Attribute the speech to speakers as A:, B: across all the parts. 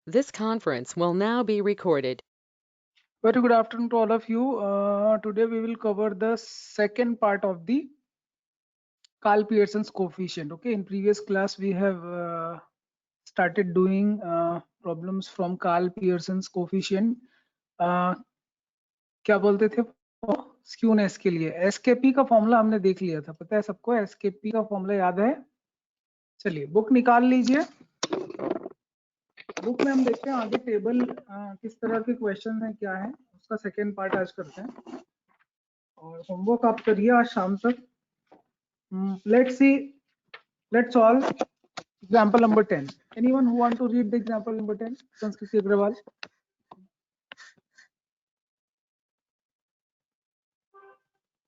A: This conference will now be recorded.
B: Very good afternoon to all of you. Today we will cover the second part of the Carl Pearson's coefficient. Okay, in previous class we have started doing problems from Carl Pearson's coefficient. क्या बोलते थे skewness के लिए? SKP का formula हमने देख लिया था, पता है सबको? एसकेपी का फॉर्मूला याद है? चलिए बुक निकाल लीजिए। बुक में हम देखते हैं आगे टेबल किस तरह के क्वेश्चन है, क्या है उसका सेकेंड पार्ट आज करते हैं। और होमवर्क आप करिए आज शाम तक। let's solve example number 10. Anyone who want to read the example number 10? Sanskriti Agrawal.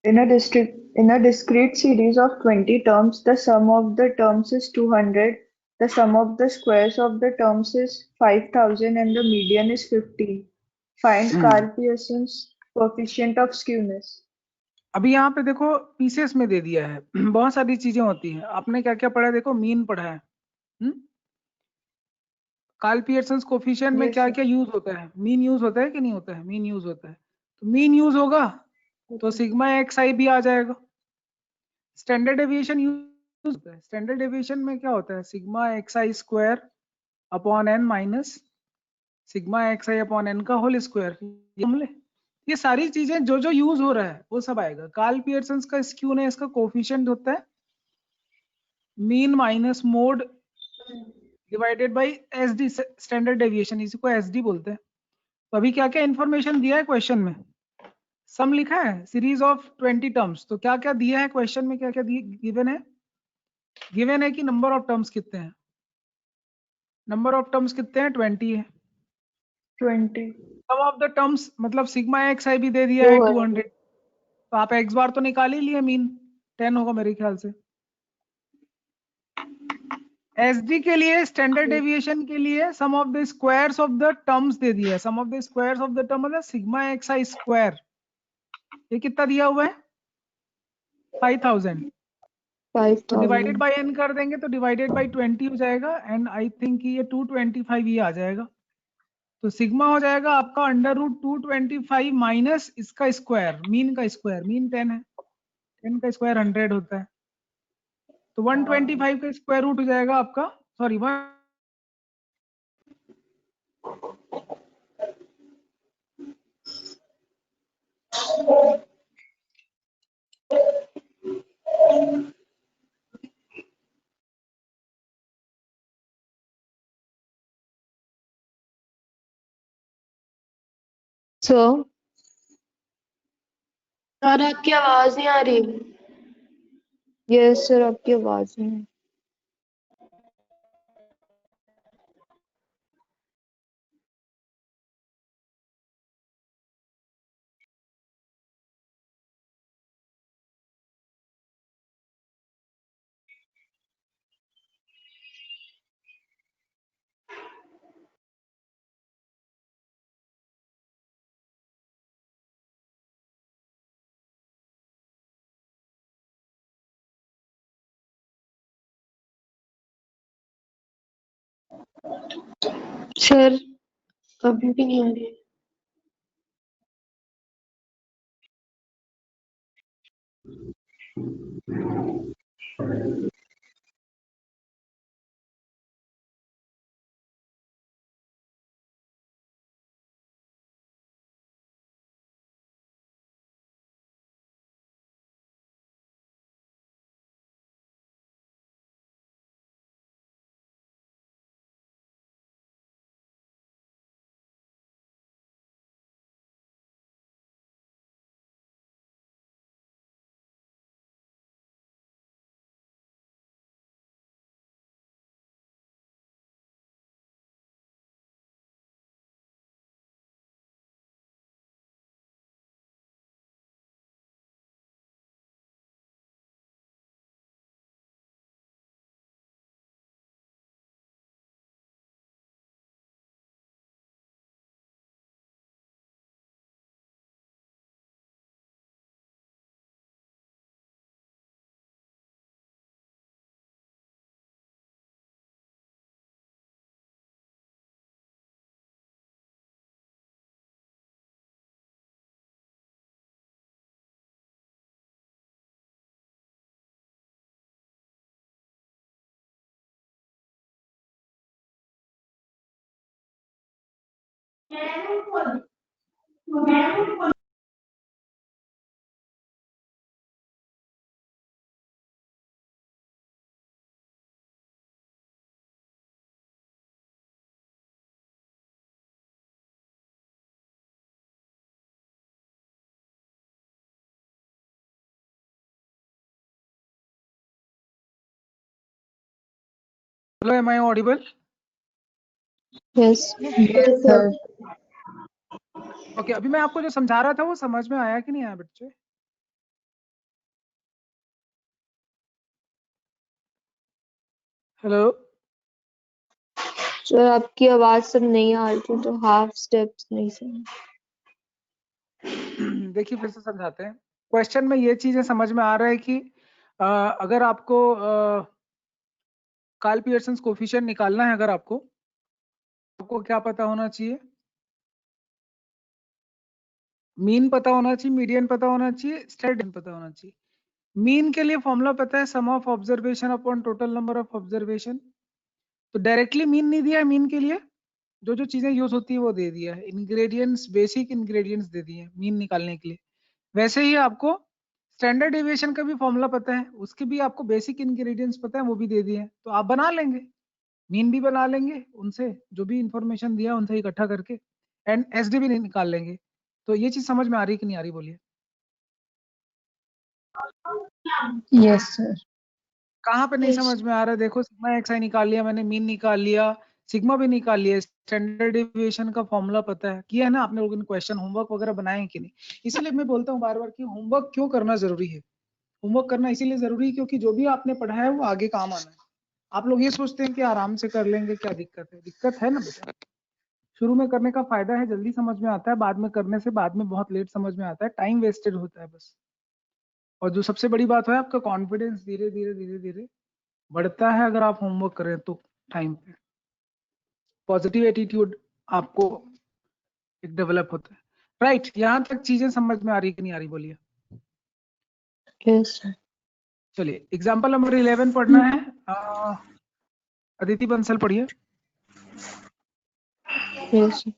C: In a discrete series of 20 terms, the sum of the terms is 200, the sum of the squares of the terms is 5000 and the median is 50. Find Carl Pearson's coefficient of skewness.
B: अभी यहाँ पे देखो pieces में दे दिया है, बहुत सारी चीजें होती हैं। आपने क्या क्या पढ़ा है? देखो मीन पढ़ा है। कार्ल पियर्सन्स कोफिशिएंट में
C: Yes,
B: क्या
C: sir.
B: क्या यूज होता है? मीन यूज होता है कि नहीं होता है? मीन यूज होता है। तो मीन यूज होगा तो सिग्मा एक्स आई भी आ जाएगा। स्टैंडर्ड डेविएशन यूज होता है। स्टैंडर्ड डेविएशन में क्या होता है? Sigma X I square upon N minus sigma X I upon N का होल स्क्वायर। ये सारी चीजें जो जो यूज हो रहा है वो सब आएगा। कार्ल पियर्सन्स का स्क्यूनेस का कोफिशिएंट होता है mean minus mode divided by SD, standard deviation, इसी को एसडी बोलते हैं। तो अभी क्या क्या इंफॉर्मेशन दिया है क्वेश्चन में? सम लिखा है सीरीज ऑफ 20 टर्म्स। तो क्या क्या दिया है क्वेश्चन में? क्या क्या गिवन है? गिवन है कि नंबर ऑफ टर्म्स कितने हैं? नंबर ऑफ टर्म्स कितने हैं? 20 है।
C: 20.
B: सम ऑफ द टर्म्स मतलब सिग्मा एक्स आई भी दे दिया है 200। तो आप एक्स बार तो निकाल ही लिए, मीन 10 होगा मेरे ख्याल से। एसडी के लिए स्टैंडर्ड डेविएशन के लिए sum of the squares of the terms दे दिया है। Sum of the squares of the term मतलब सिग्मा एक्स आई स्क्वायर, ये कितना दिया हुआ है? 5000। तो डिवाइडेड
C: 5000.
B: बाय एन कर देंगे तो डिवाइडेड बाय 20 हो जाएगा। एंड आई थिंक ये 225 ये आ जाएगा। तो सिग्मा हो जाएगा आपका अंडर रूट 225 माइनस इसका स्क्वायर, मीन का स्क्वायर। मीन 10 है, 10 का स्क्वायर 100 होता है। तो 125 का स्क्वायर रूट हो जाएगा आपका, सॉरी 1।
D: सर आपकी आवाज नहीं आ रही। यस सर, आपकी आवाज नहीं। सर अभी भी नहीं आ रही।
B: Hello, am I audible?
D: Yes.
C: Yes, sir.
B: Okay, अभी मैं आपको जो समझा रहा था वो समझ में आया कि नहीं आया बच्चे? हेलो,
D: सर आपकी आवाज सब नहीं आ रही थी तो हाफ स्टेप्स नहीं समझ।
B: देखिए फिर से समझाते हैं। क्वेश्चन में ये चीजें समझ में आ रहा है कि अगर आपको कार्ल पियर्सन कोफिशिएंट निकालना है, अगर आपको क्या पता होना चाहिए? मीन पता होना चाहिए, मीडियन पता होना चाहिए, स्टैंडर्ड पता होना चाहिए। मीन के लिए फॉर्मूला पता है, sum of observation upon total number of observation. तो डायरेक्टली मीन नहीं दिया है, मीन के लिए जो जो चीजें यूज होती है वो दे दिया है, इंग्रेडिएंट्स, बेसिक इंग्रेडिएंट्स दे दिए मीन निकालने के लिए। वैसे ही आपको स्टैंडर्ड डेविएशन का भी फॉर्मूला पता है, उसके भी आपको बेसिक इंग्रेडिएंट्स पता है, वो भी दे दिए हैं, तो आप बना लेंगे, मीन भी बना लेंगे उनसे, जो भी इंफॉर्मेशन दिया उनसे इकट्ठा करके, एंड एसडी भी निकाल लेंगे। तो ये चीज समझ में आ रही कि नहीं आ रही, बोलिए?
C: Yes, sir.
B: कहाँ पे नहीं
D: Yes.
B: समझ में आ रहा है? देखो, सिग्मा एक्स आई निकाल लिया मैंने, मीन निकाल लिया, सिग्मा भी निकाल लिया, स्टैंडर्ड डेविएशन का फॉर्मूला पता है, किया है ना आपने लोगों ने? क्वेश्चन होमवर्क वगैरह बनाए हैं कि नहीं? इसलिए मैं बोलता हूँ बार बार कि होमवर्क क्यों करना जरूरी है। होमवर्क करना इसीलिए जरूरी है क्योंकि जो भी आपने पढ़ा है वो आगे काम आना है। आप लोग ये सोचते हैं कि आराम से कर लेंगे, क्या दिक्कत है? दिक्कत है ना बेटा। शुरू में करने का फायदा है, जल्दी समझ में आता है, बाद में करने से बाद में बहुत लेट समझ में आता है, टाइम वेस्टेड होता है बस। और जो सबसे बड़ी बात है, आपका कॉन्फिडेंस धीरे धीरे धीरे धीरे बढ़ता है अगर आप होमवर्क करें तो टाइम पे। पॉजिटिव एटीट्यूड आपको एक डेवलप होता है, राइट? यहाँ तक चीजें समझ में आ रही कि नहीं आ रही, बोलिए?
D: Yes, sir.
B: चलिए एग्जाम्पल नंबर 11 पढ़ना है। अदिति बंसल पढ़िए।
D: Yes, sir.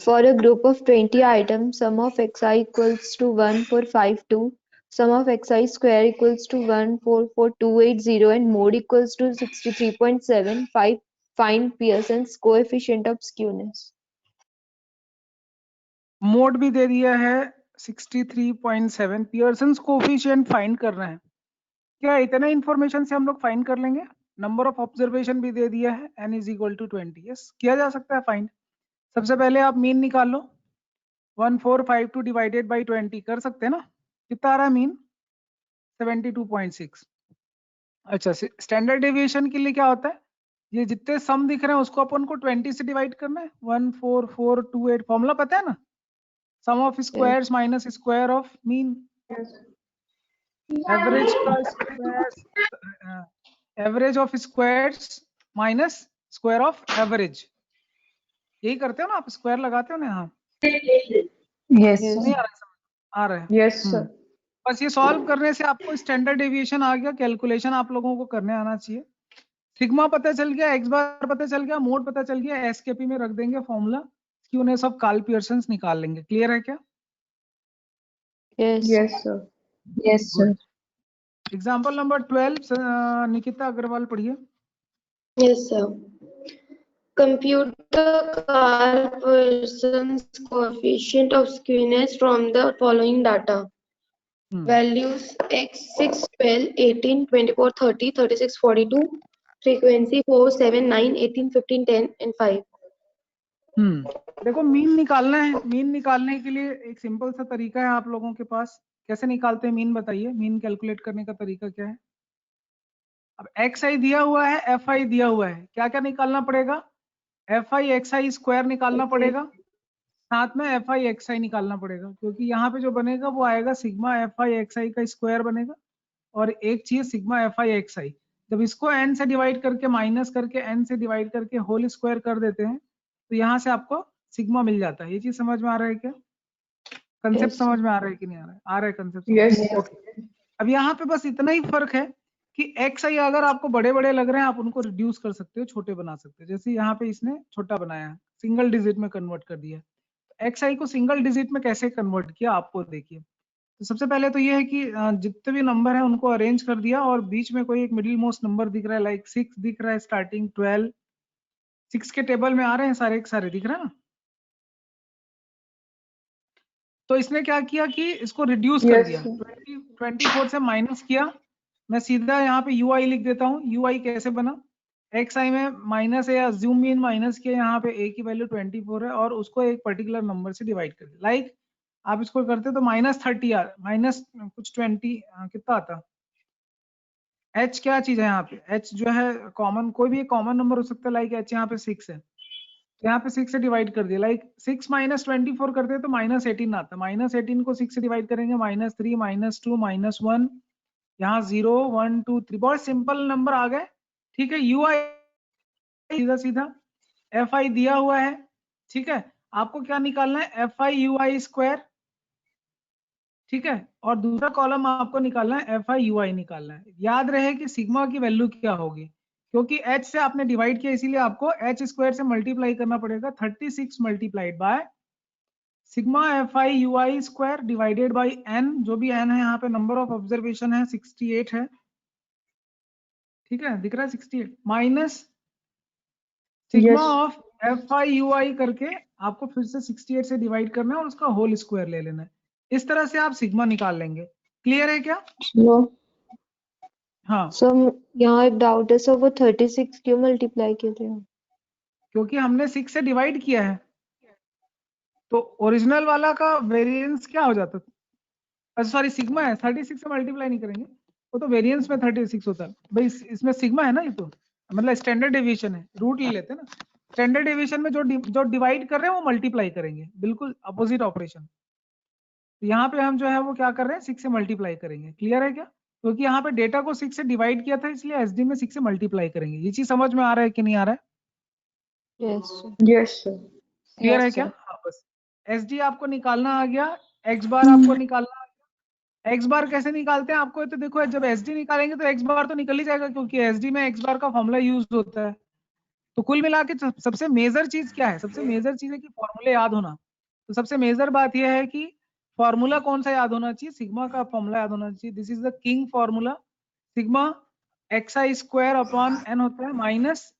D: For a group of 20 items, sum of xi equals to 1452, sum of xi square equals to 144280, and mode equals to 63.75. Find Pearson's coefficient of skewness.
B: Mode भी दे दिया है 63.7, Pearson's coefficient find करना है। क्या इतना information से हम लोग फाइंड कर लेंगे? नंबर ऑफ ऑब्जर्वेशन भी दे दिया है, n is equal to 20। Yes, किया जा सकता है फाइंड। सबसे पहले आप मीन निकाल लो, 1452 डिवाइडेड बाई 20 कर सकते हैं ना? कितना आ रहा है मीन? 72.6। अच्छा, स्टैंडर्ड डेविएशन के लिए क्या होता है? ये जितने सम दिख रहे हैं उसको अपन को 20 से डिवाइड करना है, 14428। फॉर्मूला पता है ना? Sum of squares minus square of mean, average का square, average of squares minus square of average. यही करते हो ना आप? स्क्वायर लगाते हो ना यहाँ?
C: Yes,
D: Yes.
B: नहीं
C: sir.
B: आ रहा है समझ? आ रहा है।
C: Yes, sir.
B: बस ये सॉल्व करने से आपको स्टैंडर्ड डेविएशन आ गया, कैलकुलेशन आप लोगों को करने आना चाहिए। सिग्मा पता चल गया, एक्स बार पता चल गया, मोड पता चल गया, एसकेपी में रख देंगे formula, skewness of Karl Pearson निकाल लेंगे। क्लियर है क्या?
D: Yes.
C: Yes, sir. Yes, sir.
B: Example number 12 Nikita Agarwal पढ़िए।
D: Yes, sir. Compute the Carl-Pearson's coefficient of skewness from the following data. Values x 6, 12, 18, 24, 30, 36, 42, frequency 4, 7, 9, 18, 15, 10 and 5.
B: देखो, मीन निकालना है। मीन निकालने के लिए एक सिंपल सा तरीका है आप लोगों के पास। कैसे निकालते हैं मीन, बताइए? मीन कैलकुलेट करने का तरीका क्या है? अब एक्स आई दिया हुआ है, एफ आई दिया हुआ है, क्या क्या निकालना पड़ेगा? F I x I square निकालना पड़ेगा, साथ में एफ आई एक्स आई निकालना पड़ेगा, क्योंकि यहाँ पे जो बनेगा वो आएगा सिग्मा एफ आई एक्स आई का स्क्वायर बनेगा, और एक चीज सिग्मा एफ आई एक्स आई। जब इसको n से डिवाइड करके माइनस करके n से डिवाइड करके होल स्क्वायर कर देते हैं तो यहाँ से आपको सिग्मा मिल जाता है। ये चीज समझ में आ रहा है क्या? कंसेप्ट
D: Yes,
B: समझ में आ रहा है कि नहीं आ रहा है? आ रहा है कंसेप्ट?
C: Yes.
B: ओके। अब यहाँ पे बस इतना ही फर्क है कि एक्स आई अगर आपको बड़े बड़े लग रहे हैं आप उनको रिड्यूस कर सकते हो, छोटे बना सकते हो। जैसे यहाँ पे इसने छोटा बनाया, सिंगल डिजिट में कन्वर्ट कर दिया। xi को सिंगल डिजिट में कैसे कन्वर्ट किया आपको देखिए। तो सबसे पहले तो ये है कि जितने भी नंबर है उनको अरेंज कर दिया और बीच में कोई एक मिडिल मोस्ट नंबर दिख रहा है, लाइक 6 दिख रहा है, स्टार्टिंग 12, 6 के टेबल में आ रहे हैं सारे के सारे, दिख रहा है ना। तो इसने क्या किया कि इसको रिड्यूस कर
C: Yes,
B: दिया,
C: sir.
B: 24 से माइनस किया। मैं सीधा यहाँ पे ui लिख देता हूँ। ui कैसे बना, xi में माइनस है, जूम इन माइनस किया, यहाँ पे a की वैल्यू 24 है और उसको एक पर्टिकुलर नंबर से डिवाइड कर दिया। लाइक आप इसको करते तो -30 आ माइनस कुछ 20 कितना आता। h क्या चीज है यहाँ पे, h जो है कॉमन, कोई भी कॉमन नंबर हो सकता है, लाइक h यहाँ पे 6 है, तो यहाँ पे 6 से डिवाइड कर दिया। लाइक 6 माइनस 24 करते हैं तो -18 आता। -18 को 6 से डिवाइड करेंगे, -3 -2 -1, यहाँ 0 1 2 3, बहुत सिंपल नंबर आ गए। ठीक है, ui सीधा सीधा fi दिया हुआ है। ठीक है, आपको क्या निकालना है, fi ui स्क्वायर। ठीक है, और दूसरा कॉलम आपको निकालना है fi ui निकालना है। याद रहे कि सिग्मा की वैल्यू क्या होगी, क्योंकि h से आपने डिवाइड किया इसीलिए आपको h स्क्वायर से मल्टीप्लाई करना पड़ेगा। 36 multiplied by sigma fi ui square divided by n, जो भी n है यहाँ पे नंबर ऑफ ऑब्जर्वेशन है 68 है। ठीक है, दिख रहा है 68 minus sigma
C: Yes.
B: Of fi ui करके आपको फिर से 68 से डिवाइड करना है और उसका होल स्क्वायर ले लेना है। इस तरह से आप सिग्मा निकाल लेंगे। क्लियर है क्या?
E: नो
B: हाँ,
E: सर, यहाँ एक डाउट है सर, वो 36 क्यों मल्टीप्लाई किए थे?
B: क्योंकि हमने 6 से डिवाइड किया है तो ओरिजिनल वाला का वेरिएंस क्या हो जाता है, अच्छा सॉरी सिग्मा है, 36 से मल्टीप्लाई नहीं करेंगे, वो तो वेरिएंस में 36 होता है भाई। इसमें सिग्मा है ना, ये तो मतलब स्टैंडर्ड डेविएशन है, रूट ले लेते हैं ना। स्टैंडर्ड डेविएशन में जो डिवाइड कर रहे हैं वो मल्टीप्लाई करेंगे, बिल्कुल अपोजिट ऑपरेशन। तो यहाँ पे हम जो है वो क्या कर रहे हैं, 6 से मल्टीप्लाई करेंगे। क्लियर है क्या? क्योंकि यहाँ पे डेटा को 6 से डिवाइड किया था इसलिए एसडी में 6 से मल्टीप्लाई करेंगे। ये चीज समझ में आ रहा है कि नहीं आ रहा है?
E: Yes sir.
C: Yes, sir.
B: Clear है
E: Yes,
B: क्या?
E: sir.
B: हाँ, बस एसडी आपको निकालना आ गया, एक्स बार आपको निकालना आ गया। एक्स बार कैसे निकालते हैं आपको, तो देखो जब एसडी निकालेंगे तो एक्स बार तो निकल ही जाएगा, क्योंकि एसडी में एक्स बार का फॉर्मूला यूज होता है। तो कुल मिला के सबसे मेजर चीज क्या है, सबसे मेजर चीज है कि फॉर्मूले याद होना। तो सबसे मेजर बात यह है कि फॉर्मूला कौन सा याद होना चाहिए, सिग्मा का फॉर्मूला याद होना चाहिए। This is the king formula. Sigma xi square upon n होता है माइनस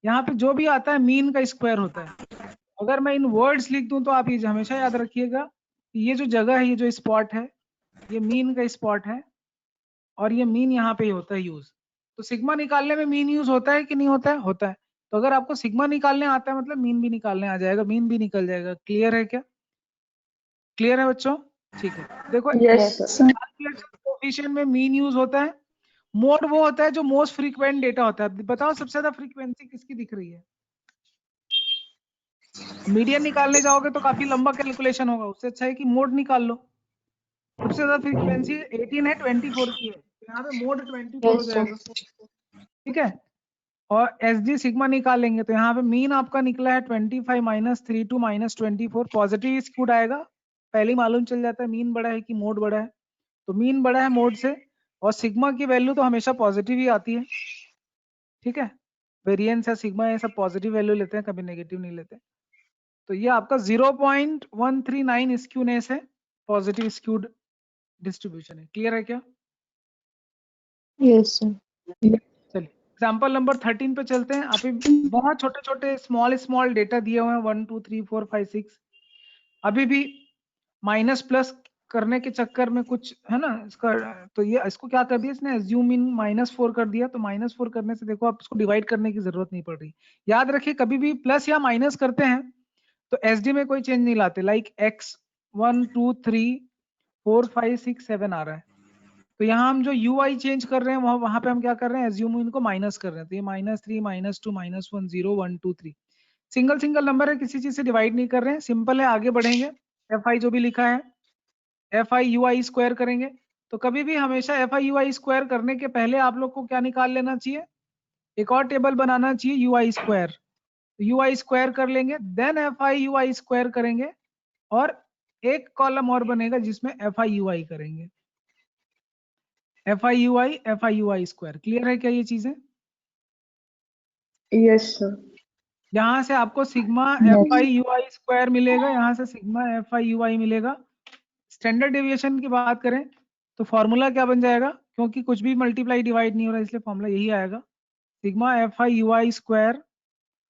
B: यहाँ पे जो भी आता है मीन का स्क्वायर होता है। अगर मैं इन वर्ड्स लिख दूं तो आप ये हमेशा याद रखिएगा कि ये जो जगह है, ये जो स्पॉट है, ये मीन का स्पॉट है और ये मीन यहाँ पे होता है यूज। तो सिग्मा निकालने में मीन यूज होता है कि नहीं होता है? होता है। तो अगर आपको सिग्मा निकालने आता है मतलब मीन भी निकालने आ जाएगा, मीन भी निकल जाएगा। क्लियर है क्या? क्लियर है बच्चों? ठीक है, देखो
C: Yes, sir.
B: कोएफिशिएंट में मीन यूज होता है। मोड वो होता है जो मोस्ट फ्रीक्वेंट डेटा होता है। बताओ सबसे ज्यादा फ्रीक्वेंसी किसकी दिख रही है? मीडियन निकालने जाओगे तो काफी लंबा कैलकुलेशन होगा, उससे अच्छा है कि मोड निकाल लो। सबसे ज्यादा फ्रीक्वेंसी 18 है, 24 की है, तो यहाँ पे मोड 24 हो
E: Yes, sir.
B: जाएगा। ठीक है, और एस डी सिग्मा निकालेंगे तो यहाँ पे मीन आपका निकला है 25 माइनस 32 माइनस 24, पॉजिटिव स्क्यूड आएगा। पहले ही मालूम चल जाता है मीन बड़ा है कि मोड बड़ा है, तो मीन बड़ा है मोड से, और सिग्मा की वैल्यू तो हमेशा पॉजिटिव ही आती है। ठीक है, वेरिएंस है सिग्मा, ये सब पॉजिटिव वैल्यू लेते हैं, कभी नेगेटिव नहीं लेते। तो ये आपका 0.139 स्क्यूनेस है, पॉजिटिव स्क्यूड डिस्ट्रीब्यूशन है। क्लियर है क्या?
E: Yes, sir.
B: चलिए एग्जाम्पल नंबर 13 पे चलते हैं। अभी बहुत छोटे छोटे स्मॉल डेटा दिए हुए हैं, 1 2 3 4 5 6। अभी भी माइनस प्लस करने के चक्कर में कुछ है ना इसका, तो ये इसको क्या कर दिया इसने, एज्यूम इन -4 कर दिया। तो -4 करने से देखो आप इसको डिवाइड करने की जरूरत नहीं पड़ रही। याद रखिए कभी भी प्लस या माइनस करते हैं तो एसडी में कोई चेंज नहीं लाते। लाइक x 1 2 3 4 5 6 7 आ रहा है, तो यहाँ हम जो ui चेंज कर रहे हैं वहां पे हम क्या कर रहे हैं, एज्यूम इनको माइनस कर रहे हैं। तो ये -3 -2 -1 0 1 2 3 सिंगल सिंगल नंबर है, किसी चीज से डिवाइड नहीं कर रहे हैं, सिंपल है। आगे बढ़ेंगे, fi जो भी लिखा है fi ui स्क्वायर करेंगे। तो कभी भी हमेशा fi ui स्क्वायर करने के पहले आप लोग को क्या निकाल लेना चाहिए, एक और टेबल बनाना चाहिए ui स्क्वायर। ui स्क्वायर कर लेंगे, देन fi ui स्क्वायर करेंगे, और एक कॉलम और बनेगा जिसमें fi ui करेंगे, fi ui स्क्वायर। क्लियर है क्या ये चीजें?
C: Yes, sir.
B: यहाँ से आपको sigma F I U I square मिलेगा, यहाँ से सिग्मा एफ आई यू आई मिलेगा। स्टैंडर्ड डेविएशन की बात करें तो फॉर्मूला क्या बन जाएगा, क्योंकि कुछ भी मल्टीप्लाई डिवाइड नहीं हो रहा इसलिए फॉर्मूला यही आएगा, sigma F I U I square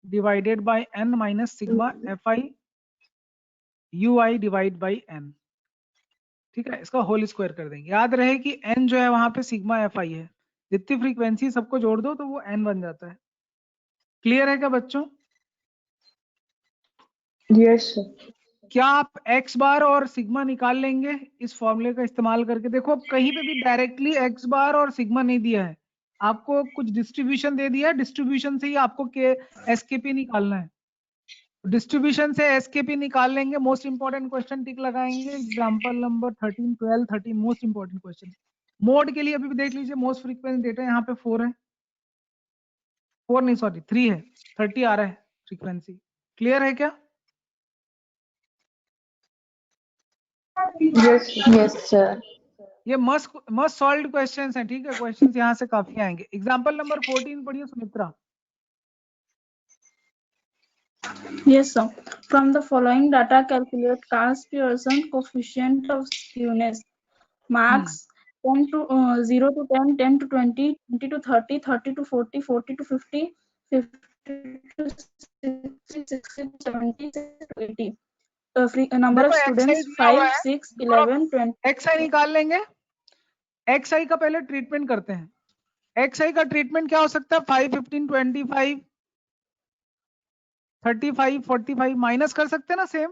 B: divided by N minus sigma F I U I divide by N. ठीक है, इसका होल स्क्वायर कर देंगे। याद रहे कि एन जो है वहां पे सिग्मा एफ आई है, जितनी फ्रीक्वेंसी सबको जोड़ दो तो वो एन बन जाता है। क्लियर है क्या बच्चों?
C: Yes sir.
B: क्या आप एक्स बार और सिग्मा निकाल लेंगे इस फॉर्मूले का इस्तेमाल करके? देखो अब कहीं पे भी डायरेक्टली एक्स बार और सिग्मा नहीं दिया है, आपको कुछ डिस्ट्रीब्यूशन दे दिया है, डिस्ट्रीब्यूशन से ही आपको के एसकेपी निकालना है। डिस्ट्रीब्यूशन से एसकेपी निकाल लेंगे। मोस्ट इंपॉर्टेंट क्वेश्चन टिक लगाएंगे, example number 13, 12, 13 most important question. Mode के लिए अभी भी देख लीजिए, मोस्ट फ्रीक्वेंट डेटा यहाँ पे 4 है, 4 नहीं सॉरी 3 है, 30 आ रहा है फ्रीक्वेंसी। क्लियर है क्या?
C: Yes sir.
B: ये मस्ट सॉल्व्ड क्वेश्चंस हैं, ठीक है, क्वेश्चंस यहाँ से काफी आएंगे। एग्जांपल नंबर 14 पढ़िए Sumitra.
F: Yes, sir. From the following data, calculate Carl's Pearson coefficient of skewness. Marks 10 to 0 to 10, 10 to 20, 20 to 30, 30 to 40, 40 to 50, 50 to 60, 60 to 70, 60 to 80. Number of
B: देखो
F: students
B: XI दिया हुआ
F: 5,
B: है,
F: 6, 11, 20.
B: XI निकाल लेंगे। XI का पहले ट्रीटमेंट करते हैं। XI का ट्रीटमेंट क्या हो सकता है? 5, 15, 25, 35, 45 माइनस कर सकते हैं ना, सेम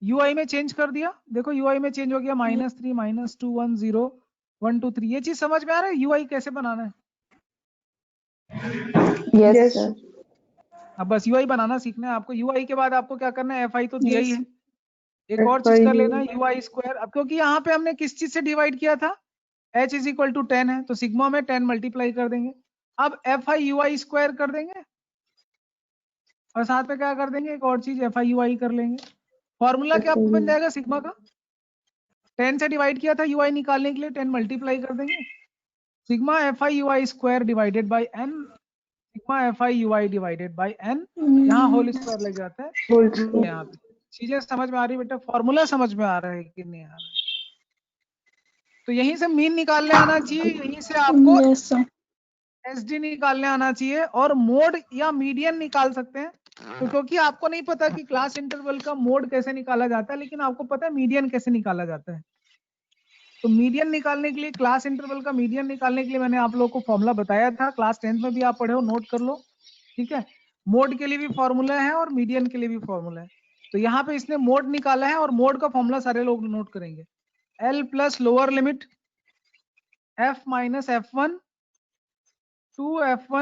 B: UI में चेंज कर दिया। देखो UI में चेंज हो गया, -3, -2, 1, 0, 1, 2, 3। ये चीज समझ में आ रहा है UI कैसे बनाना है?
C: Yes sir.
B: अब बस UI बनाना सीखना है आपको। UI के बाद आपको क्या करना है? FI तो दिया ही
F: Yes.
B: है, एक और चीज कर लेना है UI स्क्वायर। अब क्योंकि यहाँ पे हमने किस चीज से डिवाइड किया था, H इज इक्वल टू 10 है, तो सिग्मा में 10 मल्टीप्लाई कर देंगे। अब FI UI स्क्वायर कर देंगे और साथ में क्या कर देंगे, एक और चीज FI UI कर लेंगे। फॉर्मूला क्या बन जाएगा सिग्मा का? 10 से डिवाइड किया था UI निकालने के लिए, 10 मल्टीप्लाई कर देंगे, sigma FI UI square divided by n, sigma FI UI divided by n। यहाँ होल स्क्वायर लग जाता है। यहाँ पे चीजें समझ में आ रही है बेटा? फॉर्मूला समझ में आ रहा है कि नहीं आ रहा है? तो यहीं से मीन निकालने आना चाहिए, यहीं से आपको
F: Yes, sir.
B: SD निकालने आना चाहिए, और मोड या मीडियन निकाल सकते हैं। तो क्योंकि आपको नहीं पता कि क्लास इंटरवल का मोड कैसे निकाला जाता है, लेकिन आपको पता है मीडियन कैसे निकाला जाता है। तो मीडियन निकालने के लिए, क्लास इंटरवल का मीडियन निकालने के लिए मैंने आप लोगों को फॉर्मूला बताया था, क्लास 10th में भी आप पढ़े हो, नोट कर लो। ठीक है, मोड के लिए भी फॉर्मूला है और मीडियन के लिए भी फॉर्मूला है। तो यहाँ पे इसने मोड निकाला है और मोड का फॉर्मूला सारे लोग नोट करेंगे। L plus lower limit F minus F1 2F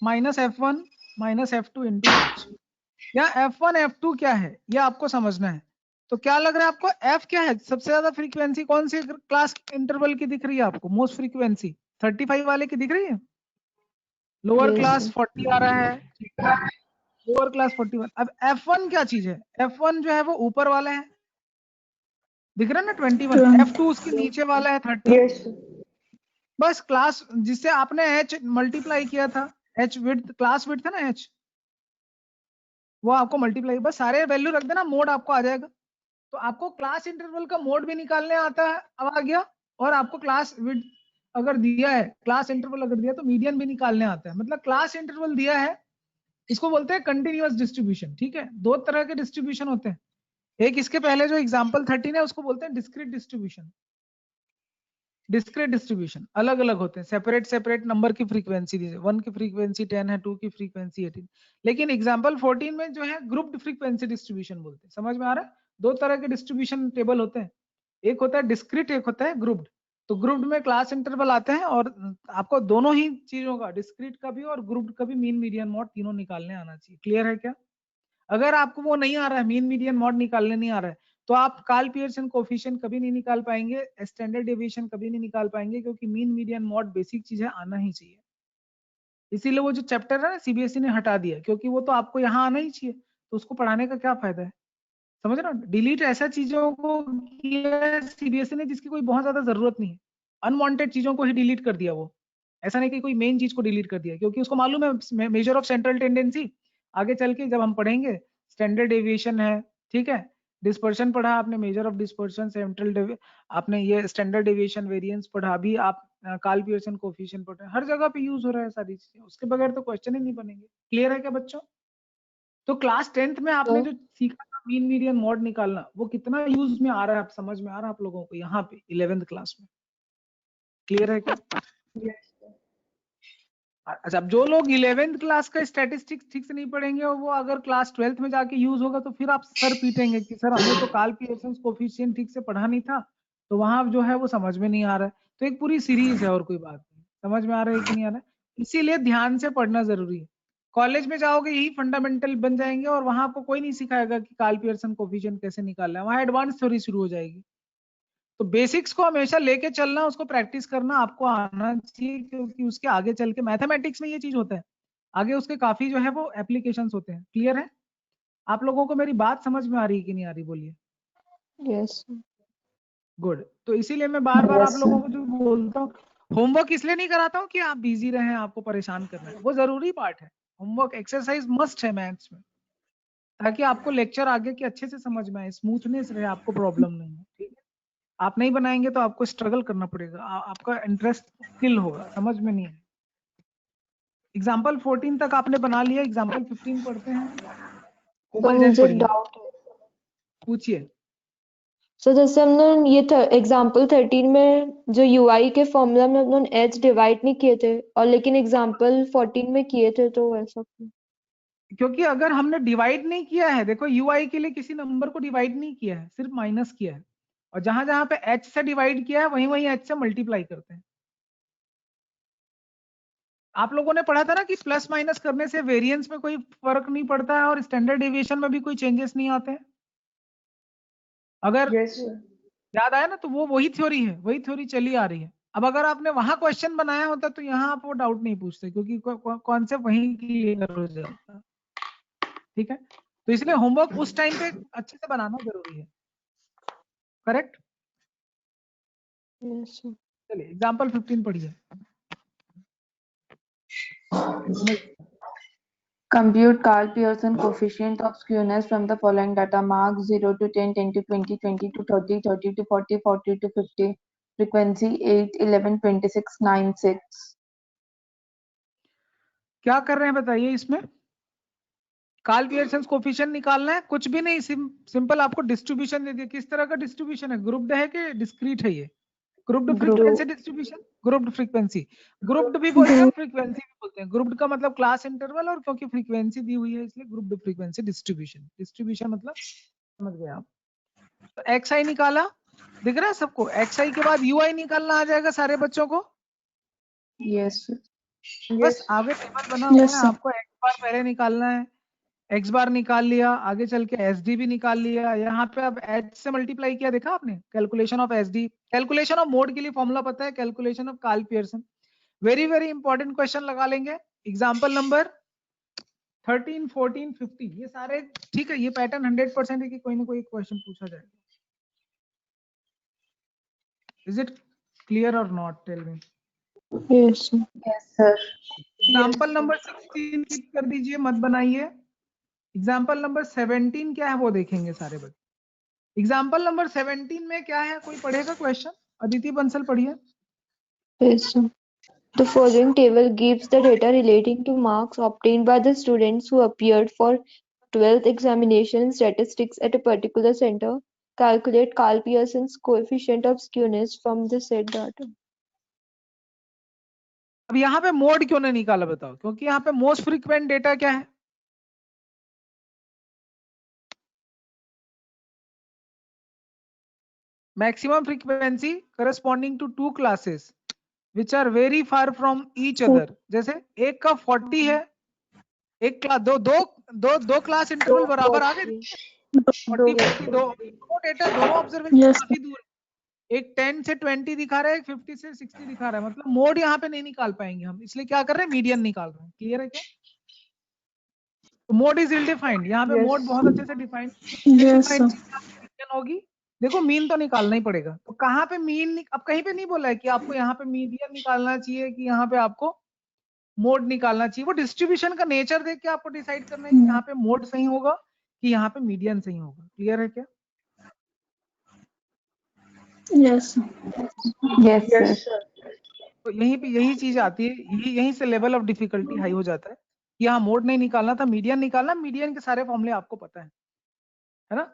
B: minus F1 minus F2 into H। या F1 F2 क्या है ये आपको समझना है। तो क्या लग रहा है आपको? F क्या है? सबसे ज्यादा फ्रीक्वेंसी कौन सी क्लास इंटरवल की दिख रही है आपको? मोस्ट फ्रीक्वेंसी 35 वाले की दिख रही है। लोअर क्लास 40 आ रहा है, लोअर क्लास 41। अब F1 क्या चीज है? F1 जो है वो ऊपर वाला है, दिख रहा है ना 21। F2 उसके नीचे वाला है 30। बस क्लास जिससे आपने H मल्टीप्लाई किया था, H विड्थ, क्लास विड्थ है ना H, वो आपको मल्टीप्लाई, बस सारे वैल्यू रख देना, मोड आपको आ जाएगा। तो आपको क्लास इंटरवल का मोड भी निकालने आता है, अब आ गया, और आपको क्लास विड्थ अगर दिया है, क्लास इंटरवल अगर दिया तो मीडियन भी निकालने आता है। मतलब क्लास इंटरवल दिया है, इसको बोलते हैं कंटिन्यूअस डिस्ट्रीब्यूशन। ठीक है, दो तरह के डिस्ट्रीब्यूशन होते हैं, एक इसके पहले जो एग्जांपल 13 है उसको बोलते हैं डिस्क्रीट डिस्ट्रीब्यूशन। डिस्क्रीट डिस्ट्रीब्यूशन अलग अलग होते हैं, सेपरेट सेपरेट नंबर की फ्रीक्वेंसी दी, 1 की फ्रीक्वेंसी 10 है, 2 की फ्रीक्वेंसी 18। लेकिन एग्जांपल 14 में जो है ग्रुप्ड फ्रीक्वेंसी डिस्ट्रीब्यूशन बोलते हैं। समझ में आ रहा है? दो तरह के डिस्ट्रीब्यूशन टेबल होते हैं, एक होता है डिस्क्रीट, एक होता है ग्रुप्ड। तो ग्रुप्ड में क्लास इंटरवल आते हैं और आपको दोनों ही चीजों का, डिस्क्रीट का भी और ग्रुप्ड का भी, मीन मीडियन मॉड तीनों निकालने आना चाहिए। क्लियर है क्या? अगर आपको वो नहीं आ रहा है, मीन मीडियन मॉड निकालने नहीं आ रहा है, तो आप कार्ल पियर्सन कोएफिशिएंट कभी नहीं निकाल पाएंगे, स्टैंडर्ड डेविएशन कभी नहीं निकाल पाएंगे, क्योंकि मीन मीडियन मॉड बेसिक चीज है, आना ही चाहिए। इसीलिए वो जो चैप्टर है ना सीबीएसई ने हटा दिया, क्योंकि वो तो आपको यहाँ आना ही चाहिए, तो उसको पढ़ाने का क्या फायदा है? समझ रहे हो? डिलीट ऐसा चीजों को किया सीबीएसई ने जिसकी कोई बहुत ज्यादा जरूरत नहीं है, अनवांटेड चीजों को ही डिलीट कर दिया वो। ऐसा नहीं कि कोई मेन चीज को डिलीट कर दिया, क्योंकि उसको मालूम है मेजर ऑफ सेंट्रल टेंडेंसी आगे चल के जब हम पढ़ेंगे स्टैंडर्ड डेविएशन है, ठीक है, डिस्पर्शन पढ़ा आपने, मेजर ऑफ डिस्पर्शन, सेंट्रल आपने ये स्टैंडर्ड डेविएशन वेरिएंस पढ़ा, अभी आप कार्ल पियर्सन कोएफिशिएंट पढ़ रहे हैं, हर जगह पे यूज हो रहा है सारी चीजें, उसके बगैर तो क्वेश्चन ही नहीं बनेंगे। क्लियर है क्या बच्चों? तो क्लास 10th में आपने जो सीखा था मीन मीडियन मॉड निकालना, वो कितना यूज में आ रहा है, आप समझ में आ रहा है आप लोगों को यहाँ पे 11th क्लास में? क्लियर है क्या? अच्छा, अब जो लोग 11th क्लास का स्टैटिस्टिक्स ठीक से नहीं पढ़ेंगे और वो अगर क्लास 12th में जाके यूज होगा तो फिर आप सर पीटेंगे कि सर हमने तो कार्ल पियर्सन कोएफिशिएंट ठीक से पढ़ा नहीं था, तो वहां जो है वो समझ में नहीं आ रहा है। तो एक पूरी सीरीज है और कोई बात नहीं। समझ में आ रहा है कि नहीं आ रहा है? इसीलिए ध्यान से पढ़ना जरूरी है। कॉलेज में जाओगे यही फंडामेंटल बन जाएंगे और वहां आपको कोई नहीं सिखाएगा कि कार्ल पियर्सन कोएफिशिएंट कैसे निकालना है, वहां एडवांस थ्योरी शुरू हो जाएगी। तो बेसिक्स को हमेशा लेके चलना, उसको प्रैक्टिस करना आपको आना चाहिए, क्योंकि उसके आगे चल के मैथमेटिक्स में ये चीज होता है, आगे उसके काफी जो है वो एप्लीकेशंस होते हैं। क्लियर है? आप लोगों को मेरी बात समझ में आ रही है कि नहीं आ रही, बोलिए।
E: Yes
B: good. तो इसीलिए मैं बार बार आप लोगों को जो बोलता हूँ, होमवर्क इसलिए नहीं कराता हूँ कि आप बिजी रहें, आपको परेशान करना है, वो जरूरी पार्ट है। होमवर्क एक्सरसाइज मस्ट है मैथ्स में, ताकि आपको लेक्चर आगे के अच्छे से समझ में आए, स्मूथनेस रहे, आपको प्रॉब्लम नहीं है। ठीक है, आप नहीं बनाएंगे तो आपको स्ट्रगल करना पड़ेगा, आपका इंटरेस्ट किल होगा, समझ में नहीं है। एग्जाम्पल 14 तक आपने बना लिया, एग्जाम्पल 15 पढ़ते हैं। कोमल जैन
E: मुझे
B: पढ़िए,
E: डाउट है।
B: पूछिए।
E: सो जैसे हमने ये एग्जाम्पल 13 में जो यूआई के फॉर्मूला में हमने एच डिवाइड नहीं किए थे, और लेकिन एग्जाम्पल 14 में किए थे, तो ऐसा क्यों?
B: क्योंकि अगर हमने डिवाइड नहीं किया है, देखो यूआई के लिए किसी नंबर को डिवाइड नहीं किया है, सिर्फ माइनस किया है, और जहां जहां पे एच से डिवाइड किया है वहीं वहीं एच से मल्टीप्लाई करते हैं। आप लोगों ने पढ़ा था ना कि प्लस माइनस करने से वेरिएंस में कोई फर्क नहीं पड़ता है और स्टैंडर्ड डेविएशन में भी कोई चेंजेस नहीं आते हैं। अगर याद आया ना, तो वो वही थ्योरी है, वही थ्योरी चली आ रही है। अब अगर आपने वहां क्वेश्चन बनाया होता तो यहाँ आप वो डाउट नहीं पूछते, क्योंकि कॉन्सेप्ट वहीं क्लियर हो जाता। ठीक है, तो इसलिए होमवर्क उस टाइम पे अच्छे से बनाना जरूरी है। करेक्ट?
E: यस
B: चलिए एग्जाम्पल 15 पढ़िए।
G: Compute Karl Pearson coefficient of skewness from the following data: marks 0 to 10, 10 to 20, 20 to 30, 30 to 40, 40 to 50, frequency 8, 11, 26, 9, 6.
B: क्या कर रहे हैं बताइए इसमें? कार्ल पियर्सन कोएफिशिएंट निकालना है, कुछ भी नहीं, सिंपल आपको डिस्ट्रीब्यूशन दे दिया। किस तरह का डिस्ट्रीब्यूशन है? ग्रुप्ड है कि डिस्क्रीट है? ये grouped frequency distribution, grouped frequency, grouped भी बोलते हैं, फ्रीक्वेंसी भी बोलते हैं। ग्रुप्ड का मतलब क्लास इंटरवल, और क्योंकि फ्रीक्वेंसी दी हुई है इसलिए ग्रुप्ड फ्रीक्वेंसी डिस्ट्रीब्यूशन। डिस्ट्रीब्यूशन मतलब समझ गए आप? तो एक्स आई निकाला, दिख रहा है सबको? एक्स आई के बाद यू आई निकालना आ जाएगा सारे बच्चों को।
G: Yes.
B: बस आगे टेबल बना हुआ
F: Yes,
B: है,
F: sir.
B: आपको एक्स बार पहले निकालना है, एक्स बार निकाल लिया, आगे चल के एस डी भी निकाल लिया। यहाँ पे अब एच से मल्टीप्लाई किया, देखा आपने? Calculation of S D, calculation of mode के लिए फॉर्मूला पता है, calculation of Karl Pearson. Very very important question लगा लेंगे। एग्जाम्पल नंबर 13, 14, 15 ये सारे ठीक है। ये पैटर्न 100% है कि कोई ना कोई क्वेश्चन पूछा जाएगा। Is it clear or not? Tell me.
E: Yes
G: Yes, sir.
B: Example number 16 skip कर दीजिए, मत बनाइए। एग्जाम्पल नंबर 17 क्या है वो देखेंगे सारे बच्चे। एग्जाम्पल नंबर 17 में क्या है, कोई पढ़ेगा क्वेश्चन? अदिति बंसल पढ़िए।
E: Yes The following table gives the data relating to marks obtained by the students who appeared for 12th examination in statistics at a particular center. Calculate Karl Pearson's coefficient of skewness from the said data.
B: अब यहाँ पे mode क्यों नहीं निकाला बताओ? क्योंकि यहाँ पे मोस्ट फ्रीक्वेंट डेटा क्या है? Maximum frequency corresponding to two classes which are very far from each other. जैसे एक का 40 है, एक क्लास दो क्लास इंटरवल बराबर आ गए, 40 40 दो डेटा, दोनों ऑब्जर्वेशन
F: Yes,
B: काफी दूर है। एक 10 से 20 दिखा रहा है, एक 50 से 60 दिखा रहा है, मतलब मोड यहाँ पे नहीं निकाल पाएंगे हम, इसलिए क्या कर रहे हैं, मीडियन निकाल रहे हैं। क्लियर है क्या? मोड इज इल डिफाइंड, यहाँ पे मोड बहुत अच्छे से डिफाइंड
F: yes, sir.
B: मीडियन होगी। देखो मीन तो निकालना ही पड़ेगा, तो कहाँ पे मीन, अब कहीं पे नहीं बोला है कि आपको यहाँ पे मीडियन निकालना चाहिए कि यहाँ पे आपको मोड निकालना चाहिए। वो डिस्ट्रीब्यूशन का नेचर देख के आपको डिसाइड करना है कि यहाँ पे मोड सही होगा कि यहाँ पे मीडियन सही होगा। क्लियर है क्या?
F: Yes.
G: Yes, sir.
B: तो यहीं पे यही चीज आती है, यहीं से लेवल ऑफ डिफिकल्टी हाई हो जाता है कि यहाँ मोड नहीं निकालना था, मीडियन निकालना। मीडियन के सारे फॉर्मूले आपको पता है ना?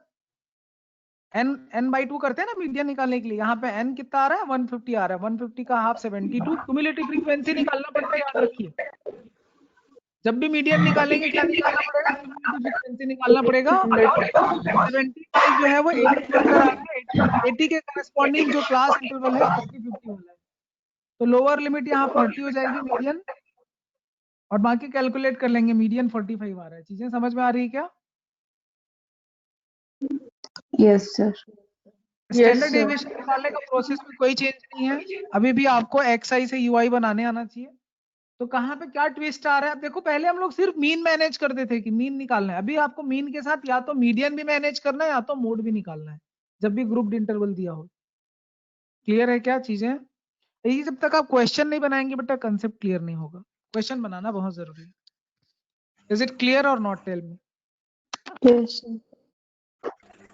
B: n/2 करते हैं ना मीडियन निकालने के लिए। यहाँ पे n कितना आ रहा है? 150 आ रहा है। 150 का हाफ 72। क्यूमुलेटिव फ्रीक्वेंसी निकालना पड़ता है, याद रखिए। जब भी मीडियन निकालेंगे क्या निकालना पड़ेगा? क्यूमुलेटिव फ्रीक्वेंसी निकालना पड़ेगा। 75 जो है वो 80 के अंदर आ रहा है। 80 के करस्पॉन्डिंग जो क्लास इंटरवल है 40-50 वाला है। तो लोअर लिमिट यहाँ 40 हो जाएगी मीडियन, और बाकी कैलकुलेट कर लेंगे। मीडियन 45 आ रहा है। चीजें समझ में आ रही है क्या?
G: Yes, sir.
B: स्टैंडर्ड डेविएशन निकालने का प्रोसेस में कोई चेंज नहीं है। अभी भी आपको एक्सआई से यूआई बनाने आना चाहिए। तो कहाँ पे क्या ट्विस्ट आ रहा है? अब देखो, पहले हम लोग सिर्फ मीन मैनेज करते थे कि मीन निकालना है। अभी आपको मीन के साथ या तो मीडियन भी मैनेज करना है या तो मोड भी निकालना है, जब भी ग्रुप्ड इंटरवल दिया हो। क्लियर है क्या चीजें? यही जब तक आप क्वेश्चन नहीं बनाएंगे बेटा, कंसेप्ट क्लियर नहीं होगा। क्वेश्चन बनाना बहुत जरूरी है। Is it clear or not? Tell me.
E: Yes.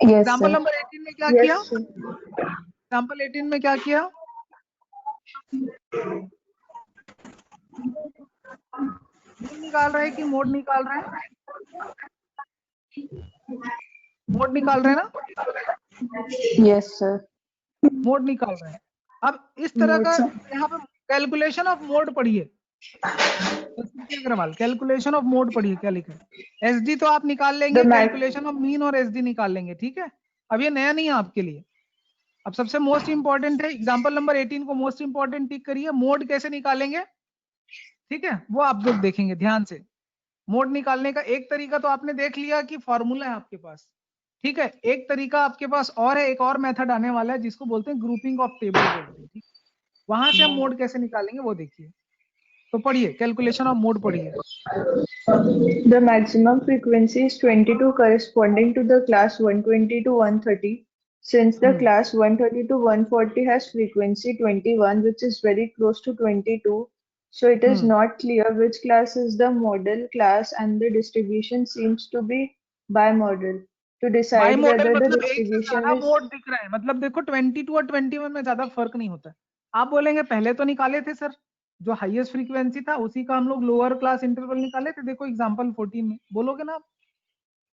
G: Yes,
B: example
G: sir.
B: Number 18 में क्या किया? एग्जाम्पल 18 में क्या किया? मीन निकाल रहे हैं कि मोड निकाल रहे हैं? मोड निकाल रहे हैं ना?
G: Yes, sir.
B: मोड निकाल रहे हैं। अब इस तरह का यहाँ पे कैलकुलेशन ऑफ मोड पढ़िए। अग्रवाल, कैलकुलेशन ऑफ मोड पढ़िए, क्या लिखा है? एसडी तो आप निकाल लेंगे, कैलकुलेशन ऑफ मीन और एसडी निकाल लेंगे, ठीक है? अब ये नया नहीं है आपके लिए। अब सबसे मोस्ट इंपॉर्टेंट है एग्जांपल नंबर 18 को मोस्ट इंपॉर्टेंट टिक करिए। मोड कैसे निकालेंगे, ठीक है? वो आप लोग देखेंगे ध्यान से। मोड निकालने का एक तरीका तो आपने देख लिया कि फॉर्मूला है आपके पास, ठीक है? एक तरीका आपके पास और है, एक और मेथड आने वाला है जिसको बोलते हैं ग्रुपिंग ऑफ टेबल बोलते हैं, ठीक? वहां से हम मोड कैसे निकालेंगे वो देखिए। तो पढ़िए, कैलकुलेशन ऑफ मोड पढ़िए।
C: The maximum frequency is 22 corresponding to the class 120 to 130. Since the class 130 to 140 has frequency 21, which is very close to 22, so it is not clear which class is the model class, and the distribution seems to be bimodal. To decide
B: बाइमोडल
C: whether the
B: मतलब एक से
C: distribution
B: ज्यादा
C: is
B: mode दिख रहा है। मतलब देखो 22 और 21 में ज्यादा फर्क नहीं होता है। आप बोलेंगे पहले तो निकाले थे सर, जो हाईएस्ट फ्रीक्वेंसी था उसी का हम लोग लोअर क्लास इंटरवल निकाले थे। देखो एग्जांपल 14 में बोलोगे ना आप,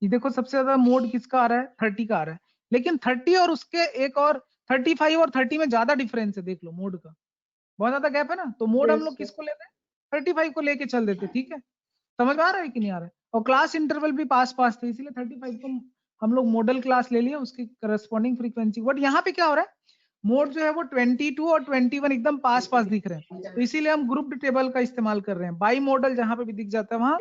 B: ये देखो सबसे ज्यादा मोड किसका आ रहा है? 30 का आ रहा है। लेकिन 30 और उसके एक और 35 और 30 में ज्यादा डिफरेंस है, देख लो मोड का बहुत ज्यादा गैप है ना। तो मोड हम लोग किसको लेते हैं? 35 को लेके चल देते, ठीक है? समझ में आ रहा है कि नहीं आ रहा है? और क्लास इंटरवल भी पास पास थे, इसीलिए 35 को हम लोग मॉडल क्लास ले लिए, उसकी करस्पॉन्डिंग फ्रीक्वेंसी। बट यहाँ पे क्या हो रहा है? मोड जो है वो 22 और 21 एकदम पास पास दिख रहे हैं, तो इसीलिए हम ग्रुप्ड टेबल का इस्तेमाल कर रहे हैं। बाई मॉडल जहां पे भी दिख जाता है वहां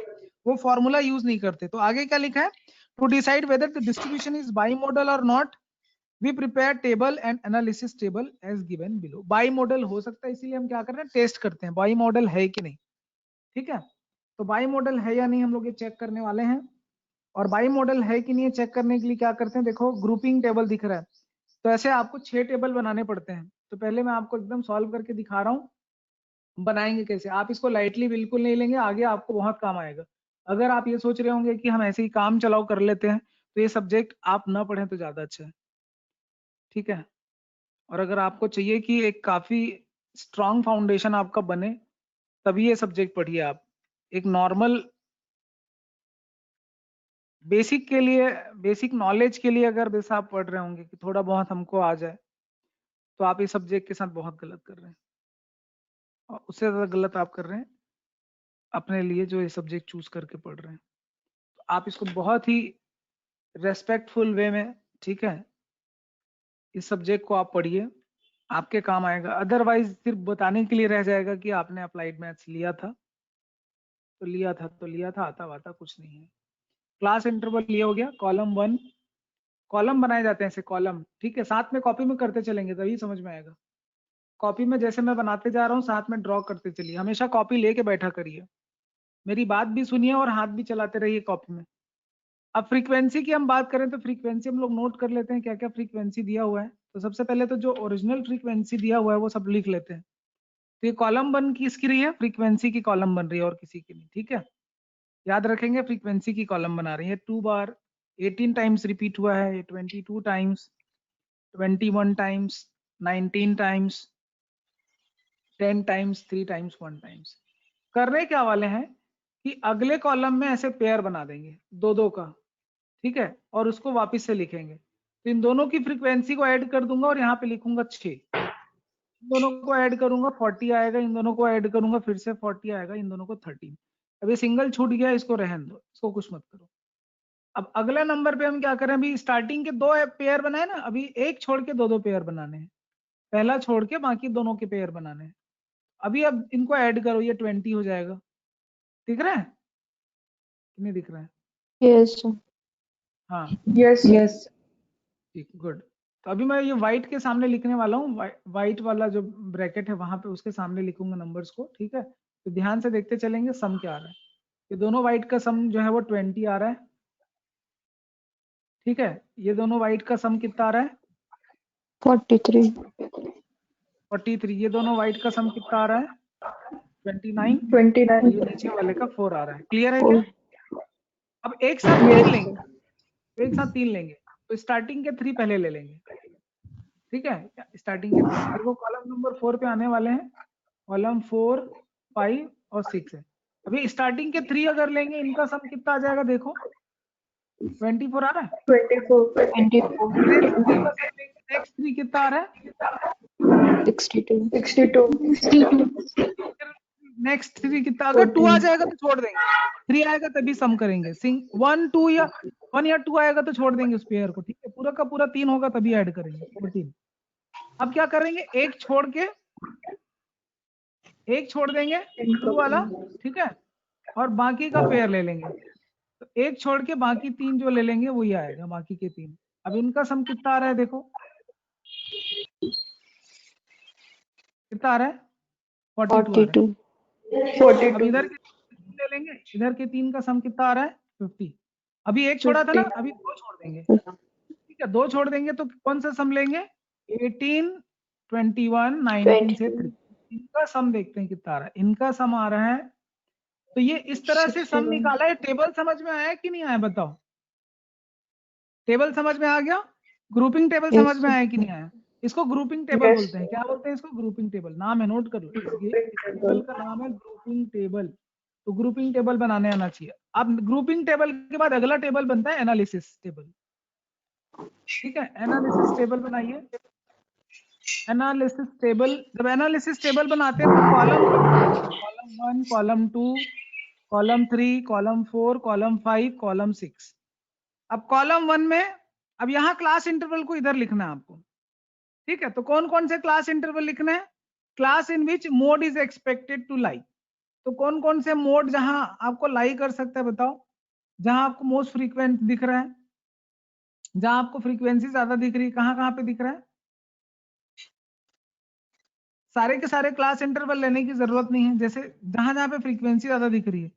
B: वो फॉर्मूला यूज नहीं करते। तो आगे क्या लिखा है? To decide whether the distribution is bimodal और not, we prepare table and analysis table as given below. Bimodal हो सकता है, इसीलिए हम क्या कर रहे हैं? टेस्ट करते हैं बाई मॉडल है कि नहीं, ठीक है? तो बाई मॉडल है या नहीं हम लोग ये चेक करने वाले हैं। और बाई मॉडल है कि नहीं चेक करने के लिए क्या करते हैं? देखो ग्रुपिंग टेबल दिख रहा है, तो ऐसे आपको 6 टेबल बनाने पड़ते हैं। तो पहले मैं आपको एकदम सॉल्व करके दिखा रहा हूँ बनाएंगे कैसे। आप इसको लाइटली बिल्कुल नहीं लेंगे, आगे आपको बहुत काम आएगा। अगर आप ये सोच रहे होंगे कि हम ऐसे ही काम चलाओ कर लेते हैं, तो ये सब्जेक्ट आप ना पढ़ें तो ज्यादा अच्छा है, ठीक है? और अगर आपको चाहिए कि एक काफी स्ट्रॉन्ग फाउंडेशन आपका बने, तभी ये सब्जेक्ट पढ़िए आप। एक नॉर्मल बेसिक के लिए, बेसिक नॉलेज के लिए अगर बस आप पढ़ रहे होंगे कि थोड़ा बहुत हमको आ जाए, तो आप इस सब्जेक्ट के साथ बहुत गलत कर रहे हैं। और उससे ज्यादा गलत आप कर रहे हैं अपने लिए जो ये सब्जेक्ट चूज करके पढ़ रहे हैं। तो आप इसको बहुत ही रेस्पेक्टफुल वे में, ठीक है, इस सब्जेक्ट को आप पढ़िए, आपके काम आएगा। अदरवाइज सिर्फ बताने के लिए रह जाएगा कि आपने अप्लाइड मैथ्स लिया था तो लिया था तो लिया था, आता वाता कुछ नहीं है। क्लास इंटरवल ये हो गया। कॉलम 1, कॉलम बनाए जाते हैं ऐसे कॉलम, ठीक है? साथ में कॉपी में करते चलेंगे तभी समझ में आएगा। कॉपी में जैसे मैं बनाते जा रहा हूँ साथ में ड्रॉ करते चलिए। हमेशा कॉपी लेके बैठा करिए, मेरी बात भी सुनिए और हाथ भी चलाते रहिए कॉपी में। अब फ्रीक्वेंसी की हम बात करें तो फ्रीक्वेंसी हम लोग नोट कर लेते हैं क्या क्या फ्रीक्वेंसी दिया हुआ है। तो सबसे पहले तो जो ओरिजिनल फ्रीक्वेंसी दिया हुआ है वो सब लिख लेते हैं। तो ये कॉलम बन किसकी रही है, फ्रीक्वेंसी की कॉलम बन रही है और किसी की नहीं, ठीक है। याद रखेंगे फ्रीक्वेंसी की कॉलम बना रही है। 2 बार 18 टाइम्स रिपीट हुआ है, 22 times, 21 times, 19 times, 10 times, 3 times, 1 times. करने क्या वाले हैं कि अगले कॉलम में ऐसे पेयर बना देंगे दो दो का, ठीक है, और उसको वापस से लिखेंगे। तो इन दोनों की फ्रीक्वेंसी को ऐड कर दूंगा और यहाँ पे लिखूंगा 6। इन दोनों को ऐड करूंगा 40 आएगा, इन दोनों को ऐड करूंगा फिर से 40 आएगा, इन दोनों को 13। अब ये सिंगल छूट गया, इसको रहने दो, इसको कुछ मत करो। अब अगला नंबर पे हम क्या करें, अभी स्टार्टिंग के 2 पेयर बनाए ना, अभी एक छोड़ के 2 पेयर बनाने हैं, पहला छोड़ के बाकी दोनों के पेयर बनाने हैं। अभी अब इनको ऐड करो, ये 20 हो जाएगा। दिख रहा है कि नहीं दिख रहा है?
E: Yes, sir.
B: हाँ
C: Yes,
G: Yes.
B: ठीक, गुड। तो अभी मैं ये व्हाइट के सामने लिखने वाला हूँ, व्हाइट वाला जो ब्रैकेट है वहां पे उसके सामने लिखूंगा नंबर्स को, ठीक है। तो ध्यान से देखते चलेंगे सम क्या आ रहा है। ये दोनों व्हाइट का सम जो है वो 20 आ रहा है, ठीक है। ये दोनों व्हाइट का सम कितना आ रहा है?
E: 43.
B: 43। ये दोनों व्हाइट का सम कितना आ रहा है? 29। और
C: 29.
B: ये नीचे वाले का 4 आ रहा है। क्लियर है
E: Four.
B: क्या? अब एक साथ
C: Yes,
B: 3 लेंगे,
C: sir.
B: एक साथ 3 लेंगे। तो स्टार्टिंग के 3 पहले ले लेंगे, ठीक है। स्टार्टिंग के 3 देखो, कॉलम नंबर 4 पे आने वाले हैं। कॉलम 4, 5 और 6 है। अभी स्टार्टिंग के 3 अगर लेंगे, इनका सम कितना आ जाएगा देखो, 24 आ रहा है।
C: 24.
E: 24.
B: नेक्स्ट 3 का सम लेंगे, नेक्स्ट 3 कितना आ रहा है?
E: 62.
C: 62.
B: नेक्स्ट 3 कितना, अगर 2 आ जाएगा तो छोड़ देंगे, 3 आएगा तभी सम करेंगे। 1 2 या 1 या 2 आएगा तो छोड़ देंगे उस पेयर को, ठीक है। पूरा का पूरा 3 होगा तभी ऐड करेंगे, 14। अब क्या करेंगे, एक छोड़ देंगे 2 वाला, ठीक है, और बाकी का पेयर ले लेंगे। तो एक छोड़ के बाकी 3 जो ले लेंगे वही आएगा, बाकी के 3। अब इनका सम कितना आ रहा है देखो, कितना आ रहा है? 42 आ रहा है।
E: 42.
B: अब इधर के 3 ले लेंगे, इधर के 3 का सम कितना आ रहा है? 50। अभी एक छोड़ा था ना, अभी 2 छोड़ देंगे, ठीक है। 2 छोड़ देंगे तो कौन सा सम लेंगे? 18, 21, 19 से 3। इनका सम देखते हैं कितना आ रहा है। इनका सम आ रहा है, तो ये इस तरह से सम निकाला है। टेबल समझ में आया कि नहीं आया बताओ? टेबल समझ में आ गया? ग्रुपिंग टेबल समझ में आया कि नहीं आया? इसको ग्रुपिंग टेबल
C: Yes.
B: बोलते हैं। क्या बोलते हैं इसको? Grouping table. नाम है, नोट कर लो, टेबल का नाम है ग्रुपिंग टेबल। तो ग्रुपिंग टेबल बनाने आना चाहिए। अब ग्रुपिंग टेबल के बाद अगला टेबल बनता है एनालिसिस टेबल, ठीक है। एनालिसिस टेबल बनाइए। एनालिसिस टेबल, जब एनालिसिस टेबल बनाते हैं तो column 1, column 2, column 3, column 4, column 5, column 6। अब कॉलम 1 में, अब यहाँ क्लास इंटरवल को इधर लिखना है आपको, ठीक है। तो कौन कौन से क्लास इंटरवल लिखने हैं? Class in which mode is expected to lie. तो कौन कौन से मोड जहां आपको लाई कर सकता है बताओ? जहां आपको मोस्ट फ्रीक्वेंट दिख रहा है, जहां आपको फ्रीक्वेंसी ज्यादा दिख रही है, कहां कहां पे दिख रहा है? सारे के सारे क्लास इंटरवल लेने की जरूरत नहीं है, जैसे जहां जहां पे फ्रीक्वेंसी ज्यादा दिख रही है,